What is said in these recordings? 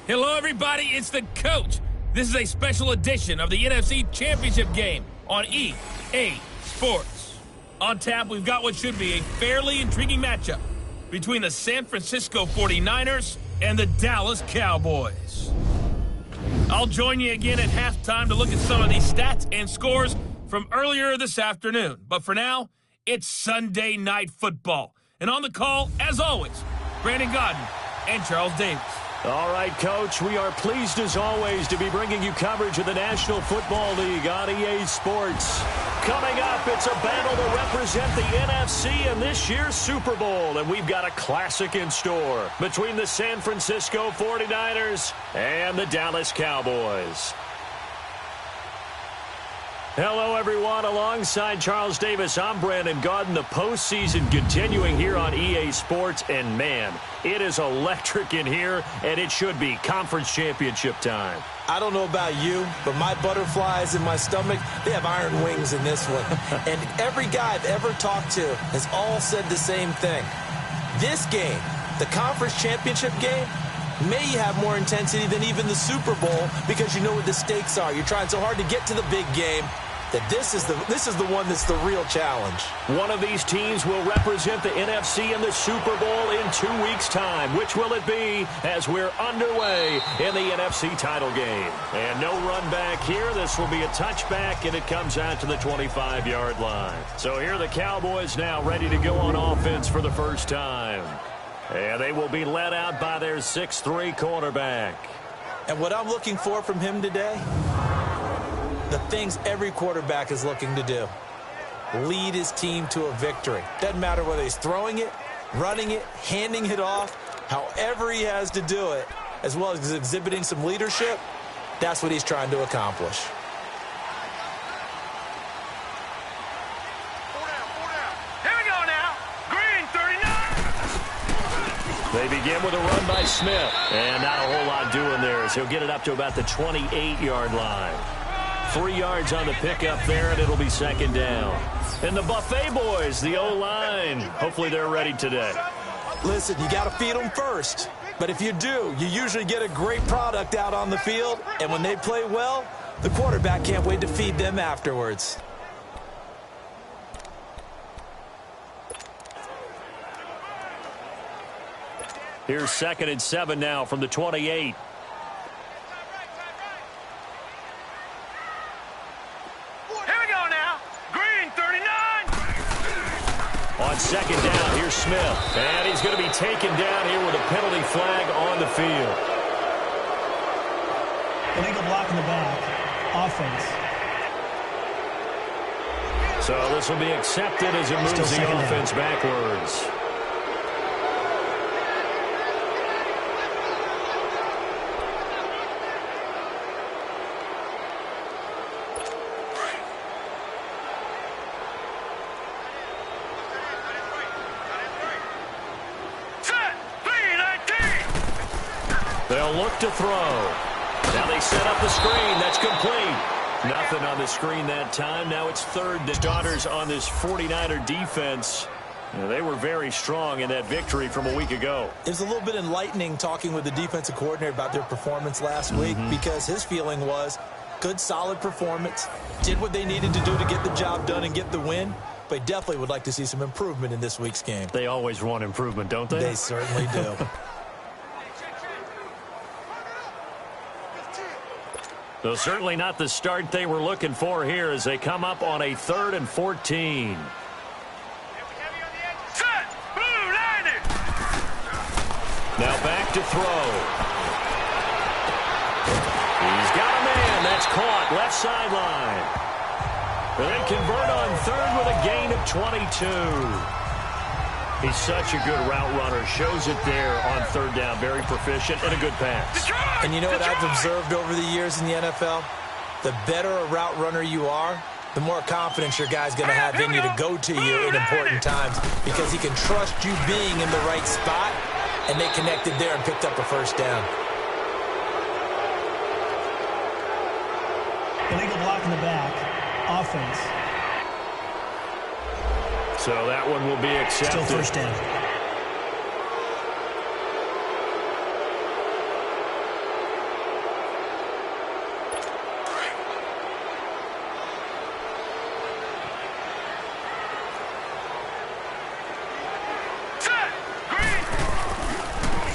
Hello, everybody. It's the coach. This is a special edition of the NFC Championship game on EA Sports. On tap, we've got what should be a fairly intriguing matchup between the San Francisco 49ers and the Dallas Cowboys. I'll join you again at halftime to look at some of these stats and scores from earlier this afternoon. But for now, It's Sunday Night Football. And on the call, as always, Brandon Godden and Charles Davis. All right, Coach, we are pleased as always to be bringing you coverage of the National Football League on EA Sports. Coming up, it's a battle to represent the NFC in this year's Super Bowl, and we've got a classic in store between the San Francisco 49ers and the Dallas Cowboys. Hello, everyone. Alongside Charles Davis, I'm Brandon Godden. The postseason continuing here on EA Sports, and man, it is electric in here, and it should be conference championship time. I don't know about you, but my butterflies in my stomach, they have iron wings in this one. And every guy I've ever talked to has all said the same thing. This game, the conference championship game, may have more intensity than even the Super Bowl because you know what the stakes are. You're trying so hard to get to the big game that this is the one that's the real challenge. One of these teams will represent the NFC in the Super Bowl in 2 weeks' time. Which will it be as we're underway in the NFC title game? And no run back here. This will be a touchback, and it comes out to the 25-yard line. So here are the Cowboys now ready to go on offense for the first time. And they will be led out by their 6'3" quarterback. And what I'm looking for from him today, the things every quarterback is looking to do. Lead his team to a victory. Doesn't matter whether he's throwing it, running it, handing it off, however he has to do it, as well as exhibiting some leadership, that's what he's trying to accomplish. They begin with a run by Smith. And not a whole lot doing there as he'll get it up to about the 28-yard line. 3 yards on the pickup there, and it'll be second down. And the Buffet boys, the O-line, hopefully they're ready today. Listen, you got to feed them first. But if you do, you usually get a great product out on the field. And when they play well, the quarterback can't wait to feed them afterwards. Here's 2nd and 7 now from the 28. On second down, here's Smith. And he's going to be taken down here with a penalty flag on the field. Illegal block in the back. Offense. So this will be accepted as it moves the offense backwards. They'll look to throw. Now they set up the screen. That's complete. Nothing on the screen that time. Now it's third. The starters on this 49er defense. They were very strong in that victory from a week ago. It was a little bit enlightening talking with the defensive coordinator about their performance last week because his feeling was good, solid performance. Did what they needed to do to get the job done and get the win. But definitely would like to see some improvement in this week's game. They always want improvement, don't they? They certainly do. So certainly not the start they were looking for here as they come up on a 3rd and 14. Now back to throw. He's got a man. That's caught. Left sideline. And they convert on 3rd with a gain of 22. He's such a good route runner. Shows it there on 3rd down. Very proficient and a good pass. And you know what I've observed over the years in the NFL? The better a route runner you are, the more confidence your guy's going to have in you to go to you in important times because he can trust you being in the right spot, and they connected there and picked up a first down. Illegal block in the back. Offense. So that one will be accepted. Still first down.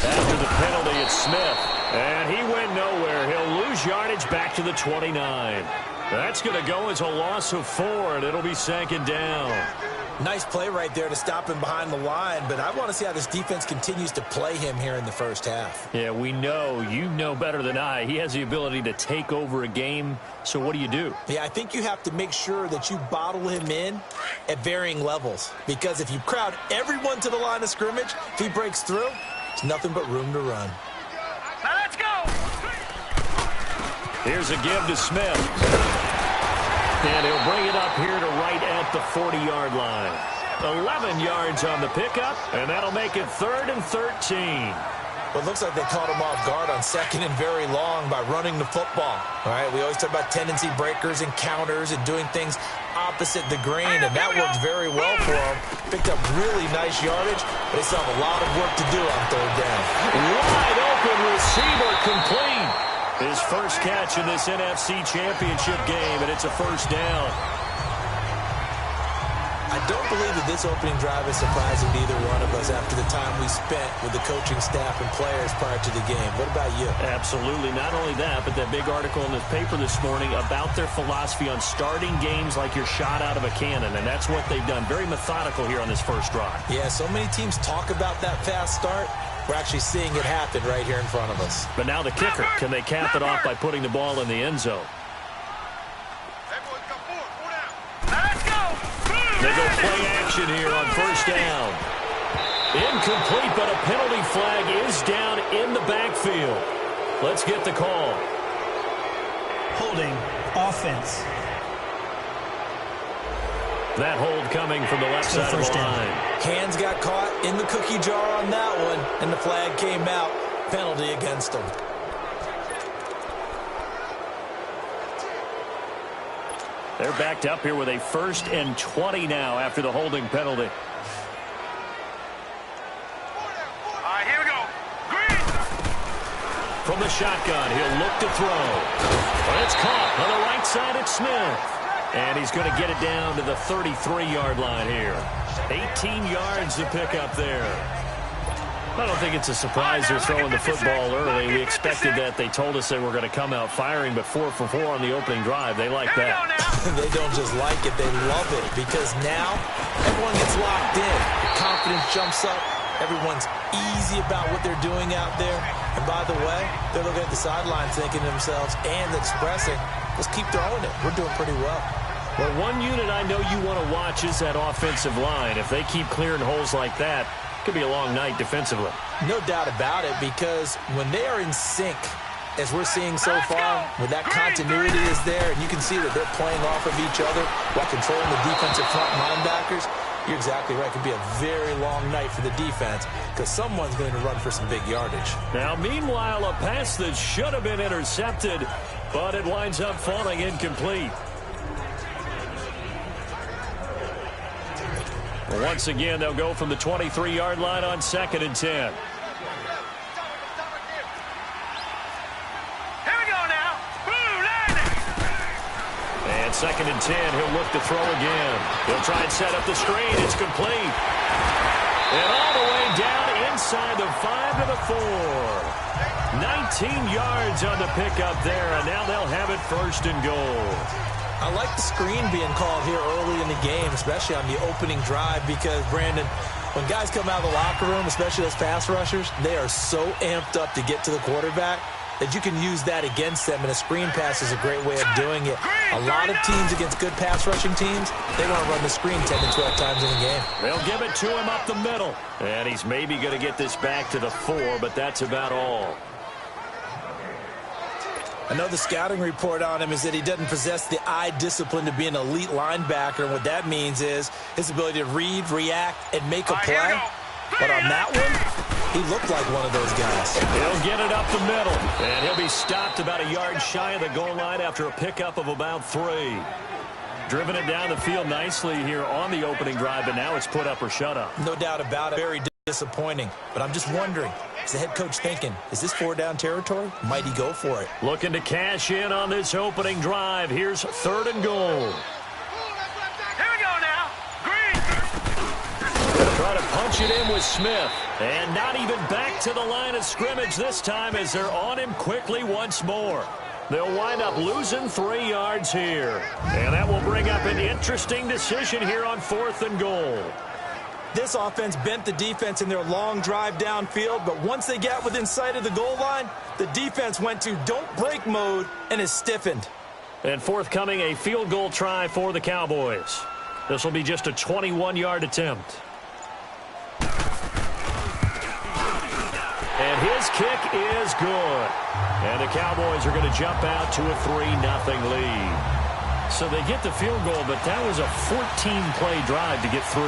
After the penalty, it's Smith. And he went nowhere. He'll lose yardage back to the 29. That's going to go as a loss of 4, and it'll be 2nd down. Nice play right there to stop him behind the line, but I want to see how this defense continues to play him here in the first half. Yeah, we know, you know better than I, he has the ability to take over a game, so what do? Yeah, I think you have to make sure that you bottle him in at varying levels, because if you crowd everyone to the line of scrimmage, if he breaks through, there's nothing but room to run. Now let's go! Here's a give to Smith. And he'll bring it up here to right at the 40-yard line. 11 yards on the pickup, and that'll make it 3rd and 13. Well, it looks like they caught him off guard on 2nd and very long by running the football. All right, we always talk about tendency breakers and counters and doing things opposite the grain, and that worked very well for him. Picked up really nice yardage, but they still have a lot of work to do on 3rd down. Wide open receiver complete. His first catch in this NFC Championship game, and it's a 1st down. I don't believe that this opening drive is surprising to either one of us after the time we spent with the coaching staff and players prior to the game. What about you? Absolutely. Not only that, but that big article in the paper this morning about their philosophy on starting games like you're shot out of a cannon, and that's what they've done. Very methodical here on this first drive. Yeah, so many teams talk about that fast start. We're actually seeing it happen right here in front of us. But now the kicker. Can they cap it off by putting the ball in the end zone? They go play action here on 1st down. Incomplete, but a penalty flag is down in the backfield. Let's get the call. Holding offense. That hold coming from the left side of the line. Hands got caught in the cookie jar on that one, and the flag came out. Penalty against him. They're backed up here with a 1st and 20 now after the holding penalty. All right, here we go. Green! From the shotgun, he'll look to throw. But it's caught on the right side at Smith. And he's going to get it down to the 33-yard line here. 18 yards to pick up there. I don't think it's a surprise they're throwing the football early. We expected that. They told us they were going to come out firing, but 4 for 4 on the opening drive. They like that. They don't just like it, they love it, because now everyone gets locked in. The confidence jumps up. Everyone's easy about what they're doing out there. And by the way, they're looking at the sidelines thinking to themselves and expressing, let's keep throwing it. We're doing pretty well. Well, one unit I know you want to watch is that offensive line. If they keep clearing holes like that, it could be a long night defensively. No doubt about it, because when they are in sync, as we're seeing so far, when that continuity is there, and you can see that they're playing off of each other while controlling the defensive front linebackers, you're exactly right. It could be a very long night for the defense because someone's going to run for some big yardage. Now, meanwhile, a pass that should have been intercepted, but it winds up falling incomplete. Once again, they'll go from the 23-yard line on 2nd and 10. And 2nd and 10, he'll look to throw again. He'll try and set up the screen. It's complete. And all the way down inside the 5 to the 4. 19 yards on the pickup there, and now they'll have it 1st and goal. I like the screen being called here early in the game, especially on the opening drive, because, Brandon, when guys come out of the locker room, especially those pass rushers, they are so amped up to get to the quarterback that you can use that against them, and a screen pass is a great way of doing it. A lot of teams against good pass rushing teams, they want to run the screen 10 to 12 times in a game. They'll give it to him up the middle. And he's maybe going to get this back to the 4, but that's about all. I know the scouting report on him is that he doesn't possess the eye discipline to be an elite linebacker, and what that means is his ability to read, react, and make a play. But on that one, he looked like one of those guys. He'll get it up the middle, and he'll be stopped about a yard shy of the goal line after a pickup of about 3. Driven it down the field nicely here on the opening drive, but now it's put up or shut up. No doubt about it. Very disappointing. But I'm just wondering, is the head coach thinking, is this 4-down territory? Might he go for it? Looking to cash in on this opening drive. Here's 3rd and goal. Try to punch it in with Smith. And not even back to the line of scrimmage this time as they're on him quickly once more. They'll wind up losing 3 yards here. And that will bring up an interesting decision here on 4th and goal. This offense bent the defense in their long drive downfield, but once they got within sight of the goal line, the defense went to don't break mode and is stiffened. And forthcoming, a field goal try for the Cowboys. This will be just a 21-yard attempt. And his kick is good. And the Cowboys are going to jump out to a 3-0 lead. So they get the field goal, but that was a 14-play drive to get 3.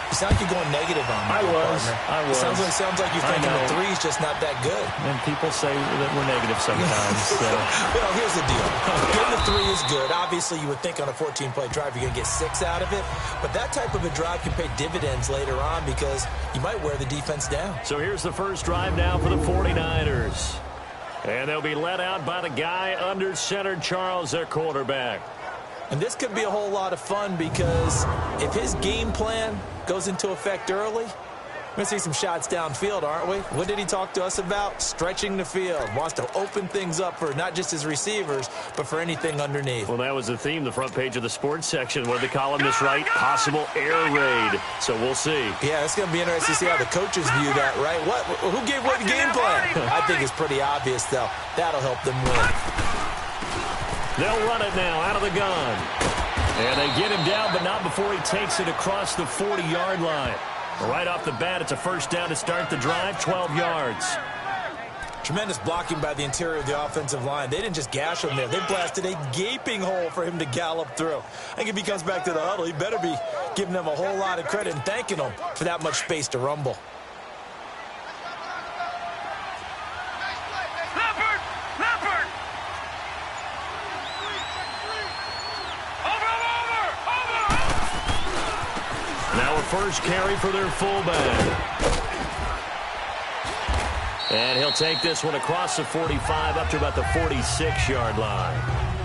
You sound like you're going negative on me. I was. It sounds like you're thinking the 3's just not that good. And people say that we're negative sometimes. So. Well, here's the deal. Getting the 3 is good. Obviously, you would think on a 14-play drive you're going to get 6 out of it. But that type of a drive can pay dividends later on because you might wear the defense down. So here's the first drive now for the 49ers. And they'll be led out by the guy under center, Charles, their quarterback. And this could be a whole lot of fun because if his game plan goes into effect early, we're going to see some shots downfield, aren't we? What did he talk to us about? Stretching the field. Wants to open things up for not just his receivers, but for anything underneath. Well, that was the theme, the front page of the sports section. What did the columnist write? Possible air raid. So we'll see. Yeah, it's going to be interesting to see how the coaches view that, right? Who gave away the game plan? I think it's pretty obvious, though. That'll help them win. They'll run it now out of the gun. And they get him down, but not before he takes it across the 40-yard line. Right off the bat, it's a first down to start the drive, 12 yards. Tremendous blocking by the interior of the offensive line. They didn't just gash him there. They blasted a gaping hole for him to gallop through. I think if he comes back to the huddle, he better be giving them a whole lot of credit and thanking them for that much space to rumble. First carry for their fullback. And he'll take this one across the 45 up to about the 46-yard line.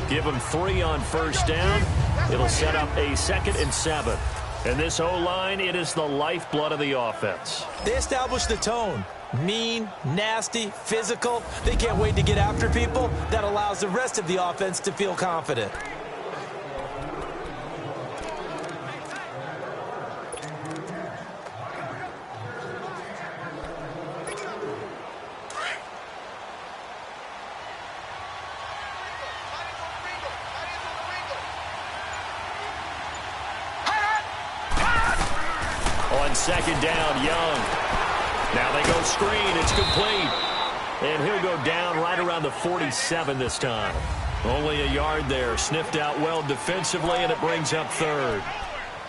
Give him 3 on first down. It'll set up a 2nd and 7. And this O-line, it is the lifeblood of the offense. They established the tone. Mean, nasty, physical. They can't wait to get after people. That allows the rest of the offense to feel confident. Second down, Young. Now they go screen. It's complete. And he'll go down right around the 47 this time. Only a yard there. Sniffed out well defensively, and it brings up 3rd.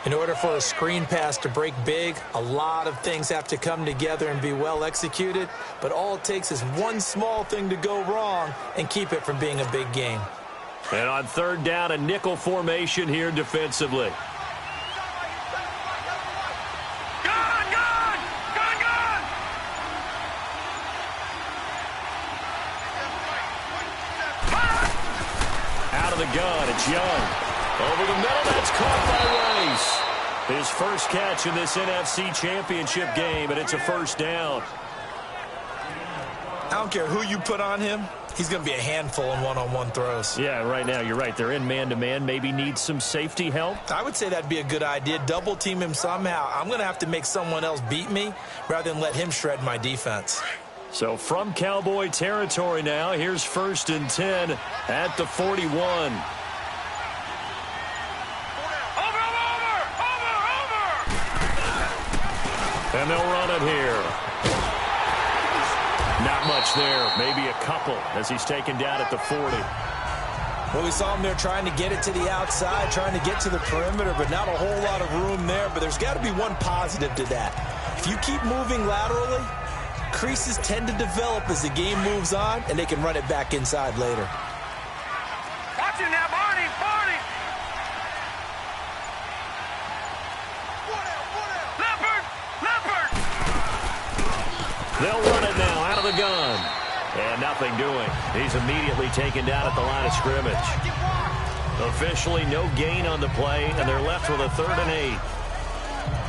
In order for a screen pass to break big, a lot of things have to come together and be well executed. But all it takes is one small thing to go wrong and keep it from being a big game. And on 3rd down, a nickel formation here defensively. Gun. It's Young. Over the middle. That's caught by Rice. His first catch in this NFC Championship game, and it's a first down. I don't care who you put on him. He's going to be a handful in one-on-one throws. Yeah, right now, you're right. They're in man-to-man. Maybe need some safety help. I would say that'd be a good idea. Double team him somehow. I'm going to have to make someone else beat me rather than let him shred my defense. So from Cowboy territory now, here's 1st and 10 at the 41. And they'll run it here. Not much there, maybe a couple as he's taken down at the 40. Well, we saw him there trying to get it to the outside, trying to get to the perimeter, but not a whole lot of room there. But there's got to be one positive to that. If you keep moving laterally, creases tend to develop as the game moves on, and they can run it back inside later. Watch it now, Barney! Barney! Leopard! Leopard! They'll run it now out of the gun. And nothing doing. He's immediately taken down at the line of scrimmage. Officially no gain on the play, and they're left with a 3rd and 8.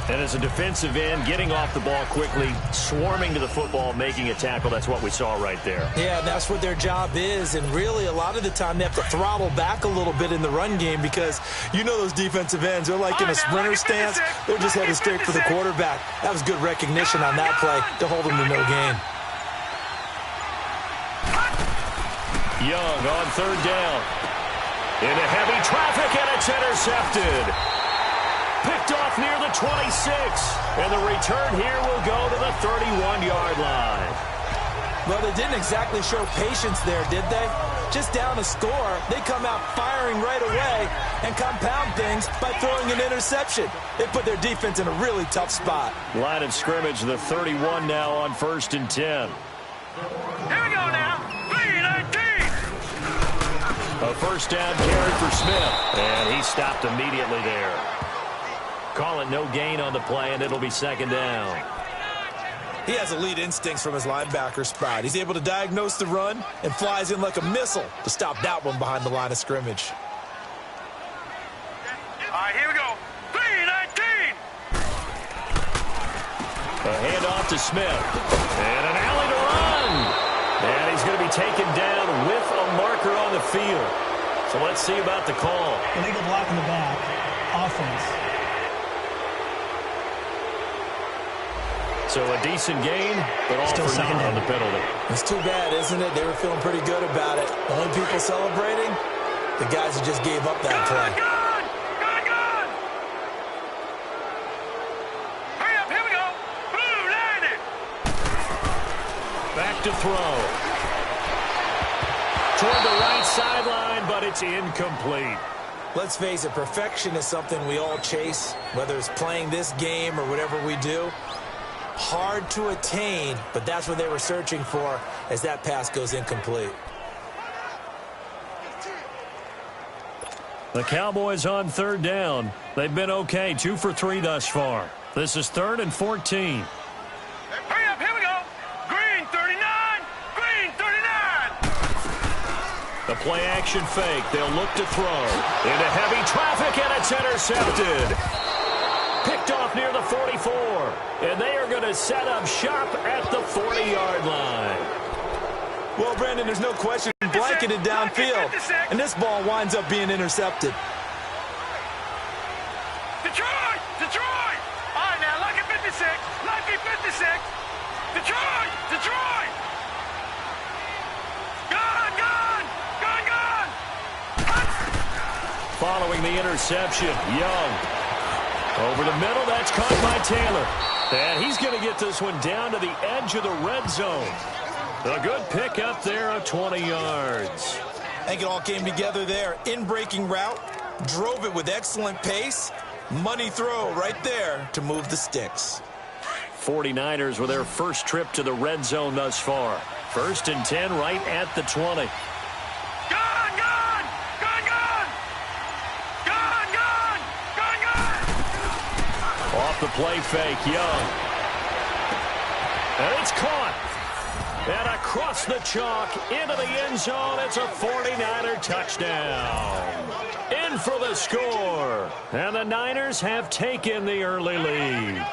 And as a defensive end, getting off the ball quickly, swarming to the football, making a tackle, that's what we saw right there. Yeah, and that's what their job is. And really, a lot of the time, they have to throttle back a little bit in the run game because you know those defensive ends, they're like in a sprinter stance. They're just headed straight for the quarterback. That was good recognition on that play to hold them to no gain. Young on third down. Into heavy traffic, and it's intercepted. Picked off near the 26. And the return here will go to the 31-yard line. Well, they didn't exactly show patience there, did they? Just down a score, they come out firing right away and compound things by throwing an interception. They put their defense in a really tough spot. Line of scrimmage, the 31 now on 1st and 10. Here we go now. 3-19. A first down carry for Smith. And he stopped immediately there. Call it no gain on the play, and it'll be 2nd down. He has elite instincts from his linebacker spot. He's able to diagnose the run and flies in like a missile to stop that one behind the line of scrimmage. All right, here we go. 3-19. A handoff to Smith. And an alley to run. And he's going to be taken down with a marker on the field. So let's see about the call. Illegal block in the back. Offense. So a decent gain, but all Still for naught on the penalty. It's too bad, isn't it? They were feeling pretty good about it. The only people celebrating, the guys who just gave up that play. Good. Hurry up, here we go. Blue, landed. Back to throw. Toward the right sideline, but it's incomplete. Let's face it, perfection is something we all chase, whether it's playing this game or whatever we do. Hard to attain, but that's what they were searching for as that pass goes incomplete. The Cowboys on 3rd down. They've been okay, 2 for 3 thus far. This is 3rd and 14. Hurry up, here we go. Green 39. Green 39. The play action fake. They'll look to throw. Into heavy traffic, and it's intercepted. Picked off near the 44. And they are going to set up shop at the 40-yard line. Well, Brandon, there's no question blanketed downfield. And this ball winds up being intercepted. Detroit. All right, now, lucky 56. Lucky 56. Detroit. Gun. Following the interception, Young. Over the middle, that's caught by Taylor. And he's going to get this one down to the edge of the red zone. A good pick up there of 20 yards. I think it all came together there. In-breaking route, drove it with excellent pace. Money throw right there to move the sticks. 49ers with their first trip to the red zone thus far. 1st and 10 right at the 20. Off the play fake, Young. And it's caught. And across the chalk into the end zone, it's a 49er touchdown. In for the score. And the Niners have taken the early lead.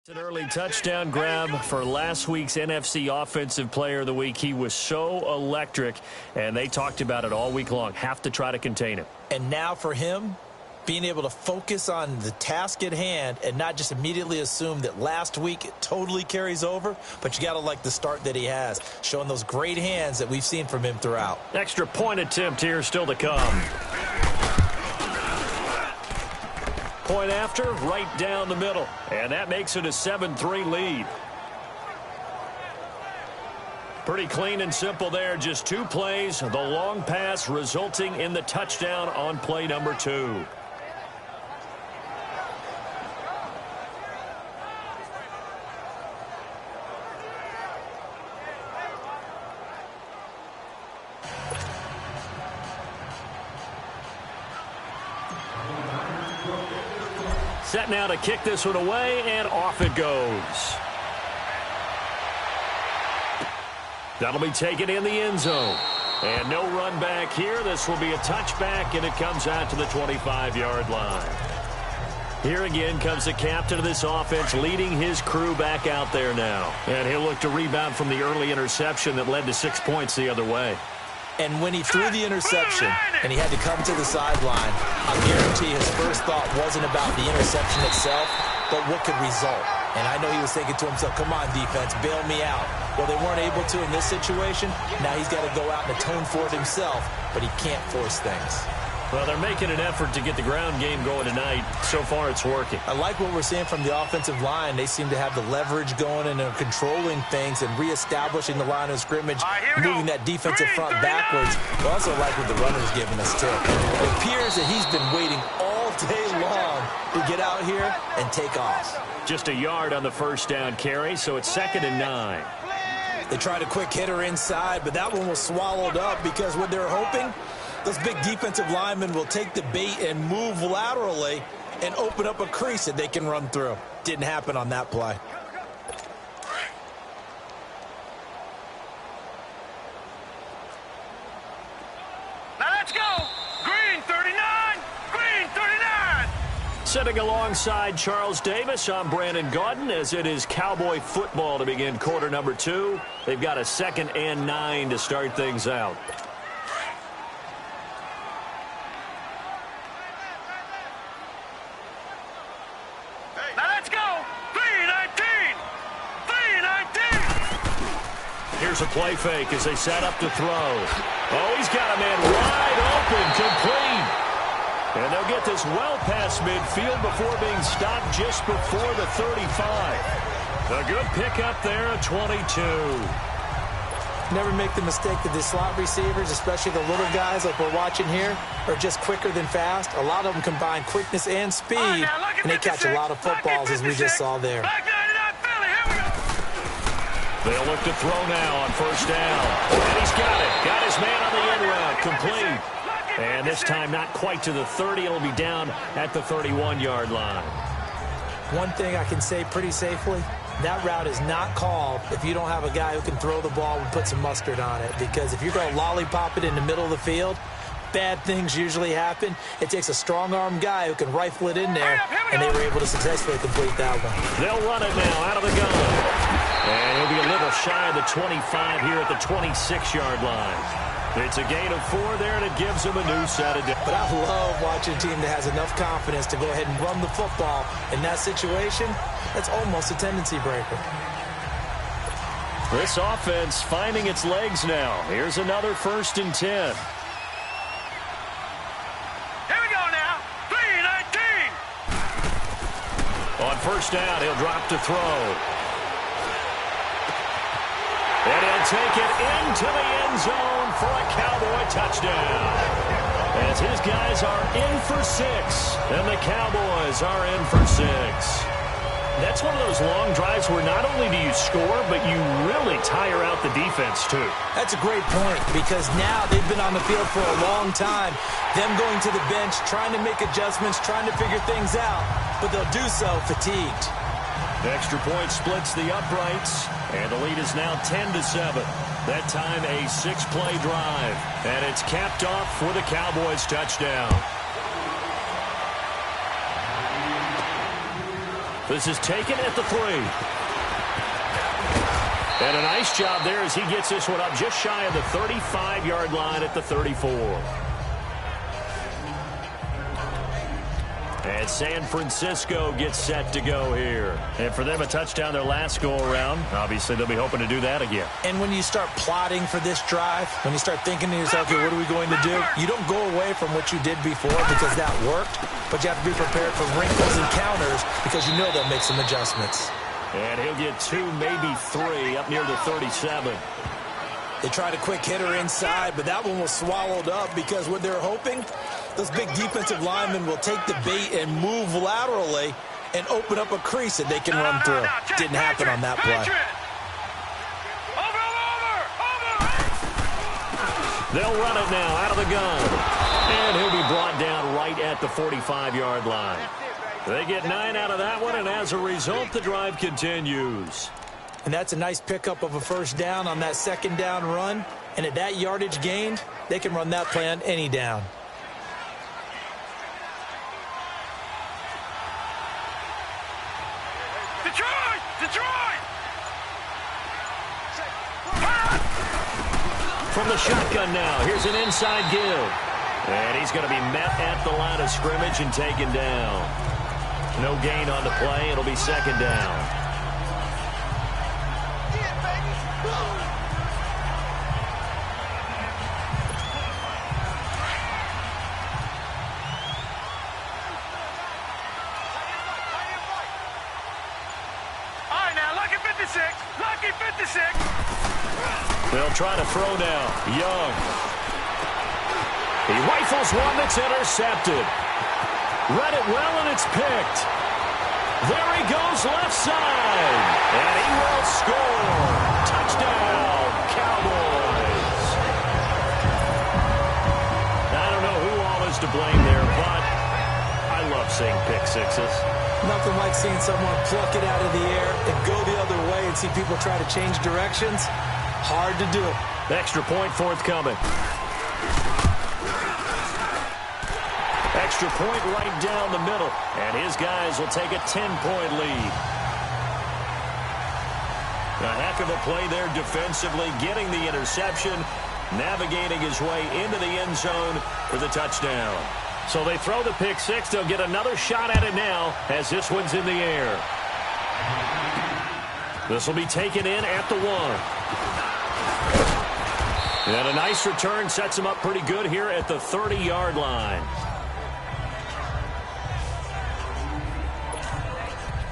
An early touchdown grab for last week's NFC Offensive Player of the Week. He was so electric, and they talked about it all week long. Have to try to contain him. And now for him, being able to focus on the task at hand and not just immediately assume that last week it totally carries over, but you got to like the start that he has, showing those great hands that we've seen from him throughout. Extra point attempt here still to come. Point after, right down the middle. And that makes it a 7-3 lead. Pretty clean and simple there. Just 2 plays. The long pass resulting in the touchdown on play number 2. Set now to kick this one away, and off it goes. That'll be taken in the end zone. And no run back here. This will be a touchback, and it comes out to the 25-yard line. Here again comes the captain of this offense, leading his crew back out there now. And he'll look to rebound from the early interception that led to 6 points the other way. And when he threw the interception and he had to come to the sideline, I'll guarantee his first thought wasn't about the interception itself, but what could result. And I know he was thinking to himself, come on, defense, bail me out. Well, they weren't able to in this situation. Now he's got to go out and atone for it himself, but he can't force things. Well, they're making an effort to get the ground game going tonight. So far, it's working. I like what we're seeing from the offensive line. They seem to have the leverage going and are controlling things and reestablishing the line of scrimmage, moving that defensive front backwards. I also like what the runner's giving us, too. It appears that he's been waiting all day long to get out here and take off. Just a yard on the first down carry, so it's 2nd and 9. They tried a quick hitter inside, but that one was swallowed up because what they're hoping, those big defensive linemen will take the bait and move laterally and open up a crease that they can run through. Didn't happen on that play. Now let's go. Green 39. Green 39. Sitting alongside Charles Davis, I'm Brandon Gaudin, as it is Cowboy football to begin quarter number 2. They've got a 2nd and 9 to start things out. Now let's go. 319. 319. Here's a play fake as they set up to throw. Oh, he's got a man wide open, complete. And they'll get this well past midfield before being stopped just before the 35. A good pickup there at 22. Never make the mistake that the slot receivers, especially the little guys like we're watching here, are just quicker than fast. A lot of them combine quickness and speed, and they catch a lot of footballs, as we just saw there. They'll look to throw now on first down. And he's got it. Got his man on the end route. Complete. And this time not quite to the 30. It'll be down at the 31-yard line. One thing I can say pretty safely, that route is not called if you don't have a guy who can throw the ball and put some mustard on it. Because if you're going to lollipop it in the middle of the field, bad things usually happen. It takes a strong-arm guy who can rifle it in there, and they were able to successfully complete that one. They'll run it now out of the gun. And he'll be a little shy of the 25 here at the 26-yard line. It's a gain of 4 there, and it gives them a new set of downs. But I love watching a team that has enough confidence to go ahead and run the football. In that situation, that's almost a tendency breaker. This offense finding its legs now. Here's another 1st and 10. Here we go now. 319. On first down, he'll drop to throw. And he'll take it into the end zone for a Cowboy touchdown. As his guys are in for 6, and the Cowboys are in for 6. That's one of those long drives where not only do you score, but you really tire out the defense, too. That's a great point, because now they've been on the field for a long time. Them going to the bench, trying to make adjustments, trying to figure things out, but they'll do so fatigued. The extra point splits the uprights, and the lead is now 10-7. That time a 6-play drive, and it's capped off for the Cowboys touchdown. This is taken at the 3. And a nice job there as he gets this one up just shy of the 35-yard line at the 34. And San Francisco gets set to go here. And for them, a touchdown their last go-around. Obviously, they'll be hoping to do that again. And when you start plotting for this drive, when you start thinking to yourself, okay, what are we going to do? You don't go away from what you did before because that worked, but you have to be prepared for wrinkles and counters because you know they'll make some adjustments. And he'll get 2, maybe 3, up near the 37. They tried a quick hitter inside, but that one was swallowed up because what they're hoping, those big defensive linemen will take the bait and move laterally and open up a crease that they can run through. Didn't happen on that play. They'll run it now out of the gun. And he'll be brought down right at the 45-yard line. They get 9 out of that one, and as a result, the drive continues. And that's a nice pickup of a first down on that second down run. And at that yardage gained, they can run that play on any down. Detroit! Detroit! From the shotgun now, here's an inside give. And he's going to be met at the line of scrimmage and taken down. No gain on the play. It'll be second down. Lucky 56. They'll try to throw now. Young. He rifles one that's intercepted. Read it well, and it's picked. There he goes left side. And he will score. Touchdown, Cowboys. I don't know who all is to blame there, but I love seeing pick sixes. Nothing like seeing someone pluck it out of the air and go the other way and see people try to change directions. Hard to do. Extra point forthcoming. Extra point right down the middle. And his guys will take a 10-point lead. A heck of a play there defensively, getting the interception, navigating his way into the end zone for the touchdown. So they throw the pick six. They'll get another shot at it now as this one's in the air. This will be taken in at the 1. And a nice return sets him up pretty good here at the 30-yard line.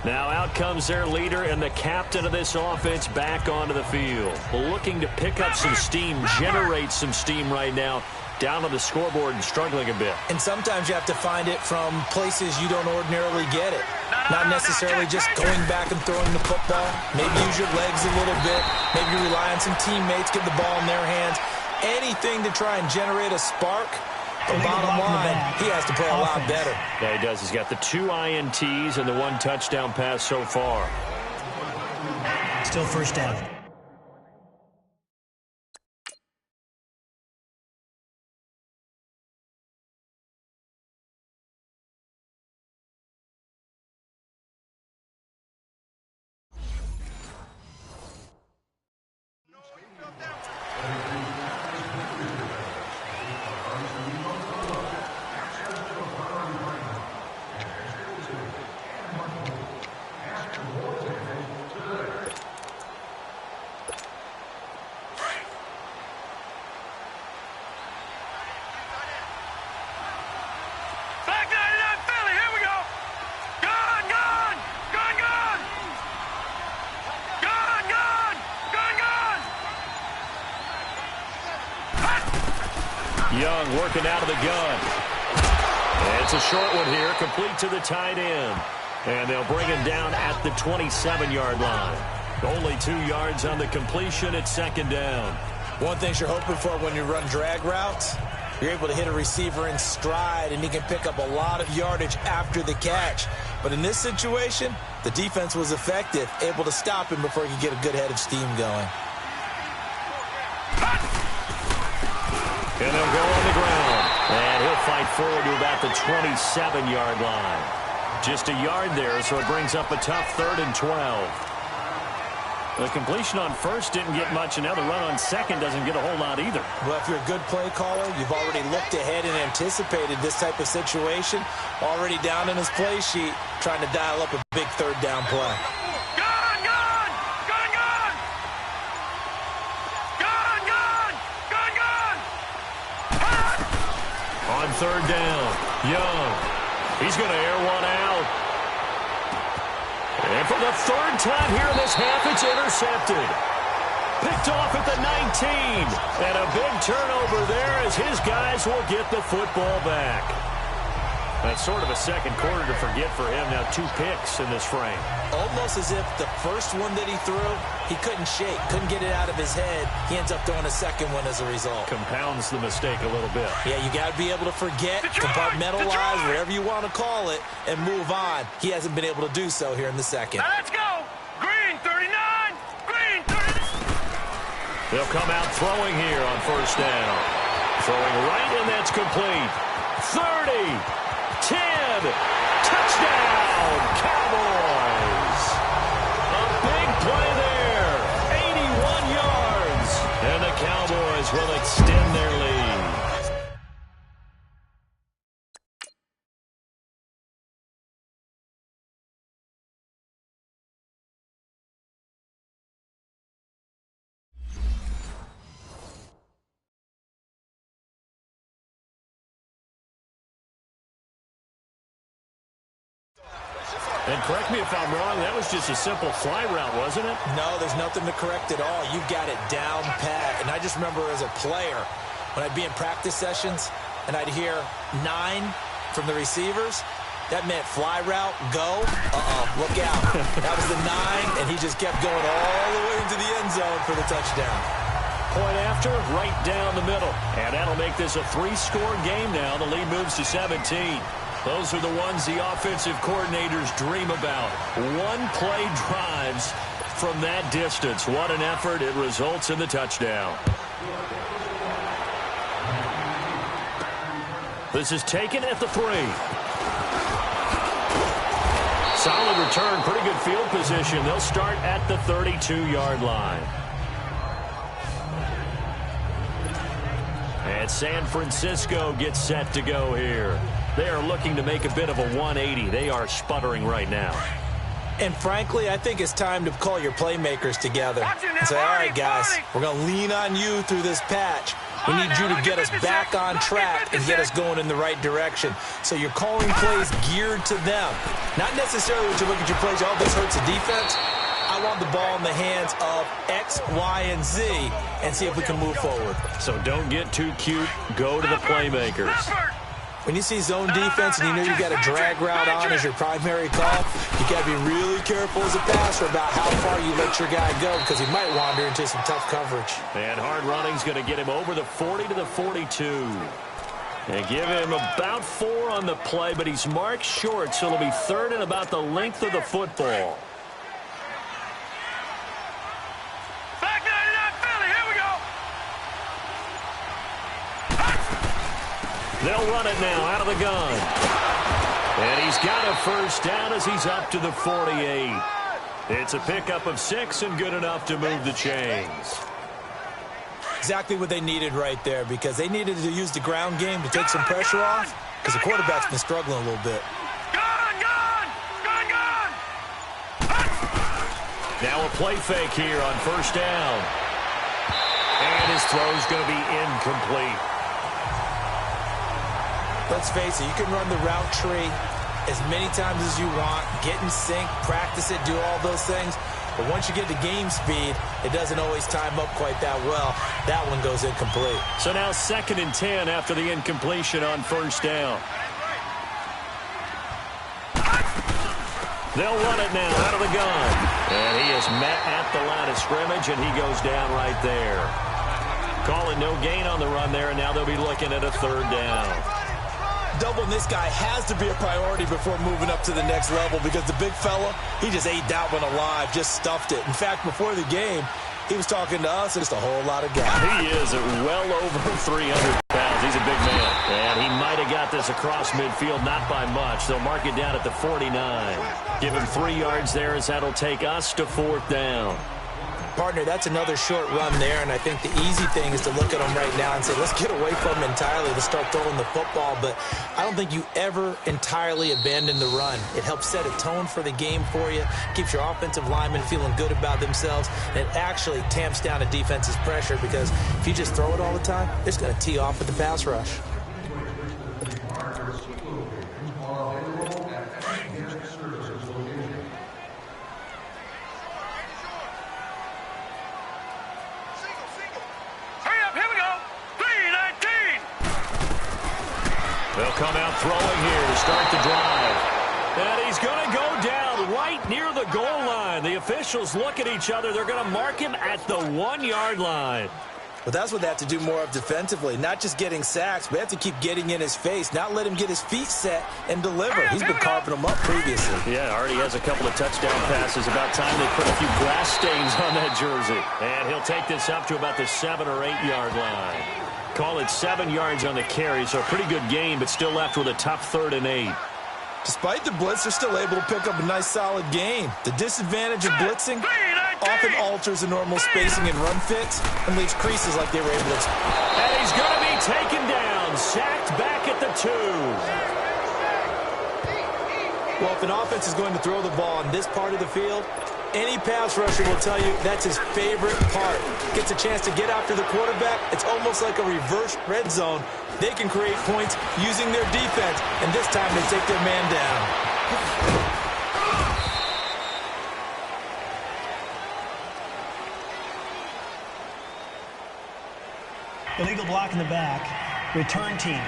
Now out comes their leader and the captain of this offense back onto the field. Looking to pick up some steam, generate some steam right now. Down on the scoreboard and struggling a bit. And sometimes you have to find it from places you don't ordinarily get it. Not necessarily just going back and throwing the football. Maybe use your legs a little bit. Maybe rely on some teammates, get the ball in their hands. Anything to try and generate a spark. The bottom line, he has to play a lot better. Yeah, he does. He's got the 2 INTs and the 1 touchdown pass so far. Still first down. Young working out of the gun. And it's a short one here, complete to the tight end. And they'll bring him down at the 27-yard line. Only 2 yards on the completion at second down. One thing you're hoping for when you run drag routes, you're able to hit a receiver in stride, and he can pick up a lot of yardage after the catch. But in this situation, the defense was effective, able to stop him before he could get a good head of steam going. And they'll go on the ground. And he'll fight forward to about the 27-yard line. Just a yard there, so it brings up a tough 3rd and 12. The completion on first didn't get much, and now the run on second doesn't get a whole lot either. Well, if you're a good play caller, you've already looked ahead and anticipated this type of situation. Already down in his play sheet, trying to dial up a big 3rd down play. On 3rd down, Young. He's going to air one out. And for the 3rd time here in this half, it's intercepted. Picked off at the 19. And a big turnover there as his guys will get the football back. That's sort of a second quarter to forget for him. Now 2 picks in this frame. Almost as if the first one that he threw, he couldn't shake, couldn't get it out of his head. He ends up throwing a second one as a result. Compounds the mistake a little bit. Yeah, you got to be able to forget, compartmentalize, whatever you want to call it, and move on. He hasn't been able to do so here in the second. Now let's go. Green 39. Green 39. They'll come out throwing here on 1st down. Throwing right, and that's complete. 30. 10, touchdown, Cowboys. A big play there, 81 yards. And the Cowboys will extend their lead. And correct me if I'm wrong, that was just a simple fly route, wasn't it? No, there's nothing to correct at all. You got it down pat. And I just remember as a player, when I'd be in practice sessions and I'd hear 9 from the receivers, that meant fly route, go. Look out. That was the 9, and he just kept going all the way into the end zone for the touchdown. Point after, right down the middle. And that'll make this a 3-score game now. The lead moves to 17. Those are the ones the offensive coordinators dream about. One-play drives from that distance. What an effort. It results in the touchdown. This is taken at the 3. Solid return, pretty good field position. They'll start at the 32-yard line. And San Francisco gets set to go here. They are looking to make a bit of a 180. They are sputtering right now. And frankly, I think it's time to call your playmakers together and say, all right, guys, we're going to lean on you through this patch. We need you to get us back on track and get us going in the right direction. So you're calling plays geared to them. Not necessarily when you look at your plays, oh, this hurts the defense. I want the ball in the hands of X, Y, and Z and see if we can move forward. So don't get too cute. Go to the playmakers. When you see zone defense and you know you got a drag route on as your primary call, you got to be really careful as a passer about how far you let your guy go because he might wander into some tough coverage. And hard running's going to get him over the 40 to the 42. And give him about 4 on the play, but he's marked short, so it'll be 3rd and about the length of the football. Back 99 Philly, here we go. They'll run it now out of the gun. And he's got a 1st down as he's up to the 48. It's a pickup of 6 and good enough to move the chains. Exactly what they needed right there because they needed to use the ground game to take some pressure off because the quarterback's been struggling a little bit. Gun! Now a play fake here on 1st down. And his throw's going to be incomplete. Let's face it, you can run the route tree as many times as you want, get in sync, practice it, do all those things. But once you get to game speed, it doesn't always time up quite that well. That one goes incomplete. So now 2nd and 10 after the incompletion on 1st down. They'll run it now out of the gun. And he is met at the line of scrimmage, and he goes down right there. Calling no gain on the run there, and now they'll be looking at a 3rd down. Doubling this guy has to be a priority before moving up to the next level because the big fella, he just ate that one alive, just stuffed it. In fact, before the game, he was talking to us, just a whole lot of guys. He is at well over 300 pounds. He's a big man. And he might have got this across midfield, not by much. They'll mark it down at the 49. Give him 3 yards there as that'll take us to 4th down. Partner, that's another short run there, and I think the easy thing is to look at them right now and say, let's get away from them entirely. Let's start throwing the football, but I don't think you ever entirely abandon the run. It helps set a tone for the game for you, keeps your offensive linemen feeling good about themselves, and it actually tamps down a defense's pressure because if you just throw it all the time, it's going to tee off with the pass rush. They'll come out throwing here to start the drive. And he's going to go down right near the goal line. The officials look at each other. They're going to mark him at the 1-yard line. Well, that's what they have to do more of defensively, not just getting sacks, but have to keep getting in his face, not let him get his feet set and deliver. He's been carving them up previously. Yeah, already has a couple of touchdown passes. About time they put a few grass stains on that jersey. And he'll take this up to about the 7- or 8-yard line. Call it 7 yards on the carry, so a pretty good gain, but still left with a tough 3rd and 8. Despite the blitz, they're still able to pick up a nice, solid gain. The disadvantage of blitzing often alters the normal spacing and run fits and leaves creases like they were able to. And he's going to be taken down, sacked back at the 2. Well, if an offense is going to throw the ball on this part of the field, any pass rusher will tell you that's his favorite part. Gets a chance to get after the quarterback. It's almost like a reverse red zone. They can create points using their defense, and this time they take their man down. Illegal block in the back. Return team.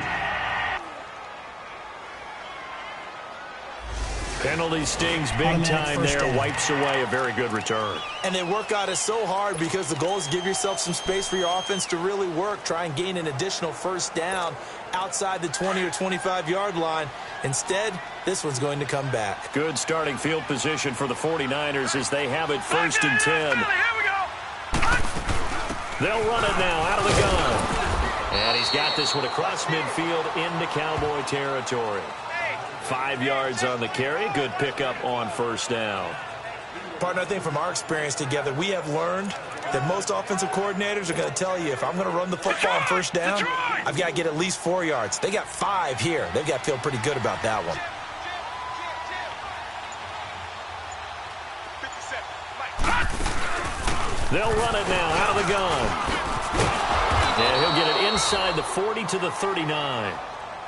Penalty stings big time there, wipes away a very good return. And they work on it so hard because the goal is give yourself some space for your offense to really work. Try and gain an additional 1st down outside the 20 or 25-yard line. Instead, this one's going to come back. Good starting field position for the 49ers as they have it 1st and 10. They'll run it now out of the gun. And he's got this one across midfield into Cowboy territory. 5 yards on the carry. Good pickup on 1st down. Partner, I think from our experience together, we have learned that most offensive coordinators are going to tell you if I'm going to run the football on 1st down, I've got to get at least 4 yards. They got 5 here. They've got to feel pretty good about that one. They'll run it now out of the gun. And he'll get it inside the 40 to the 39.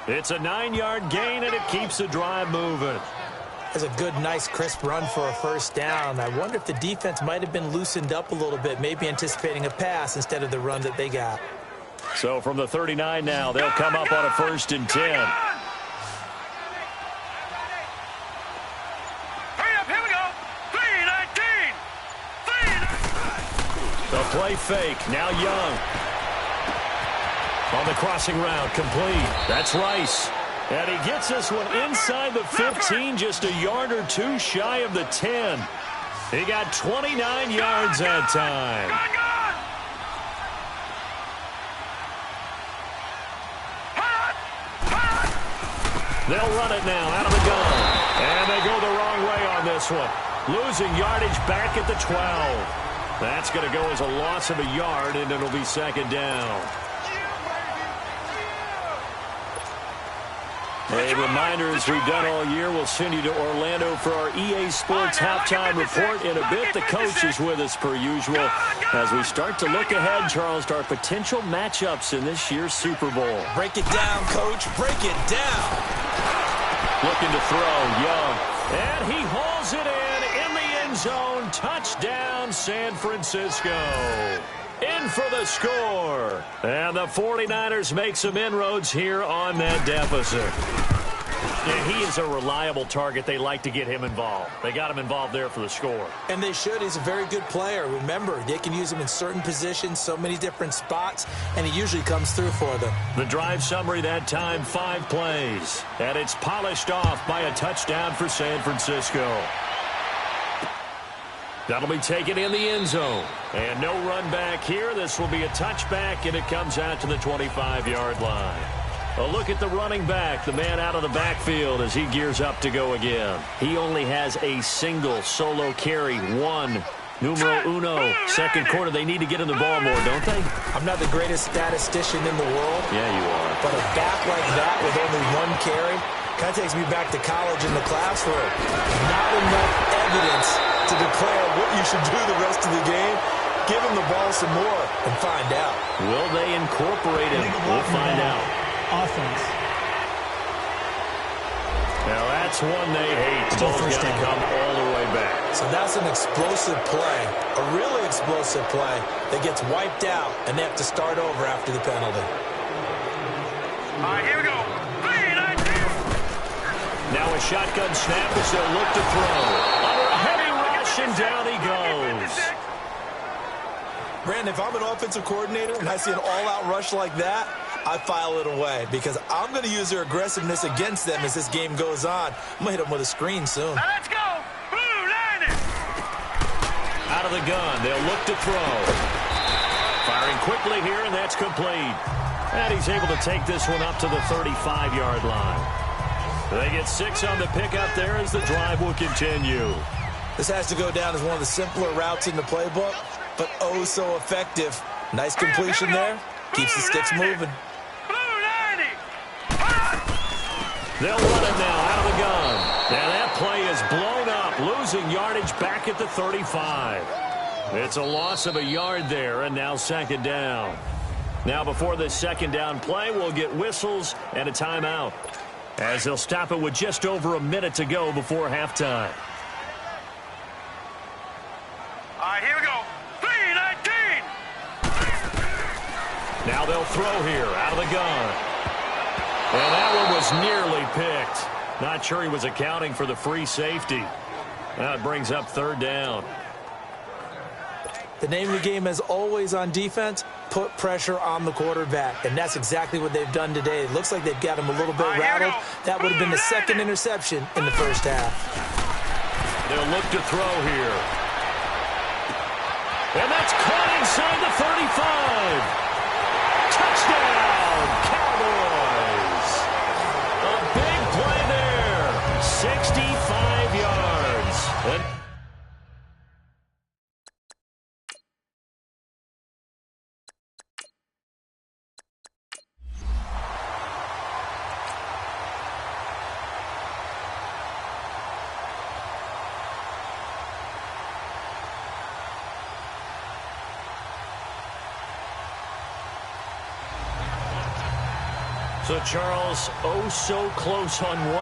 It's a 9-yard gain, and it keeps the drive moving. That's a good, nice, crisp run for a 1st down. I wonder if the defense might have been loosened up a little bit, maybe anticipating a pass instead of the run that they got. So from the 39 now, they'll come up on a 1st and 10. Hurry up, here we go. 3-19. The play fake, now Young. On the crossing route, complete. That's Rice. And he gets this one inside the 15, just a yard or 2 shy of the 10. He got 29 yards that time. They'll run it now out of the gun. And they go the wrong way on this one. Losing yardage back at the 12. That's going to go as a loss of a yard, and it'll be 2nd down. A reminder, as we've done all year, we'll send you to Orlando for our EA Sports halftime report. In a bit, the coach is with us per usual as we start to look ahead, Charles, to our potential matchups in this year's Super Bowl. Break it down, Coach. Break it down. Looking to throw, Young. And he hauls it in the end zone. Touchdown, San Francisco. In for the score. And the 49ers make some inroads here on that deficit. And he is a reliable target. They like to get him involved. They got him involved there for the score. And they should. He's a very good player. Remember, they can use him in certain positions, so many different spots, and he usually comes through for them. The drive summary that time, 5 plays. And it's polished off by a touchdown for San Francisco. That'll be taken in the end zone. And no run back here. This will be a touchback, and it comes out to the 25-yard line. A look at the running back, the man out of the backfield as he gears up to go again. He only has a single solo carry, one. Numero uno, second quarter. They need to get in the ball more, don't they? I'm not the greatest statistician in the world. Yeah, you are. But a back like that with only one carry kind of takes me back to college in the classroom. Not enough evidence to declare what you should do the rest of the game. Give him the ball some more and find out. Will they incorporate him? We'll find out. Offense. Now that's one they hate. Still Ball's first got to down. come all the way back. So that's an explosive play, a really explosive play that gets wiped out, and they have to start over after the penalty. All right, here we go. 3-19. Now a shotgun snap as they'll look to throw. Under a heavy rush, and down he goes. Brandon, if I'm an offensive coordinator and I see an all-out rush like that, I file it away because I'm going to use their aggressiveness against them as this game goes on. I'm going to hit them with a screen soon. Now let's go. Blue line it. Out of the gun, they'll look to throw. Firing quickly here, and that's complete. And he's able to take this one up to the 35-yard line. They get 6 on the pickup there as the drive will continue. This has to go down as one of the simpler routes in the playbook, but oh so effective. Nice completion there. Keeps the sticks moving. They'll run it now out of the gun. And that play is blown up, losing yardage back at the 35. It's a loss of a yard there, and now second down. Now before this second down play, we'll get whistles and a timeout, as they'll stop it with just over a minute to go before halftime. All right, here we go. 3-19. Now they'll throw here out of the gun. And that one was nearly picked. Not sure he was accounting for the free safety. Now it brings up third down. The name of the game, as always on defense, put pressure on the quarterback. And that's exactly what they've done today. It looks like they've got him a little bit rattled. That would have been the second interception in the first half. They'll look to throw here. And that's caught inside the 35. Touchdown, Cowboys. A big play there. 65 yards. So, Charles, oh so close on one.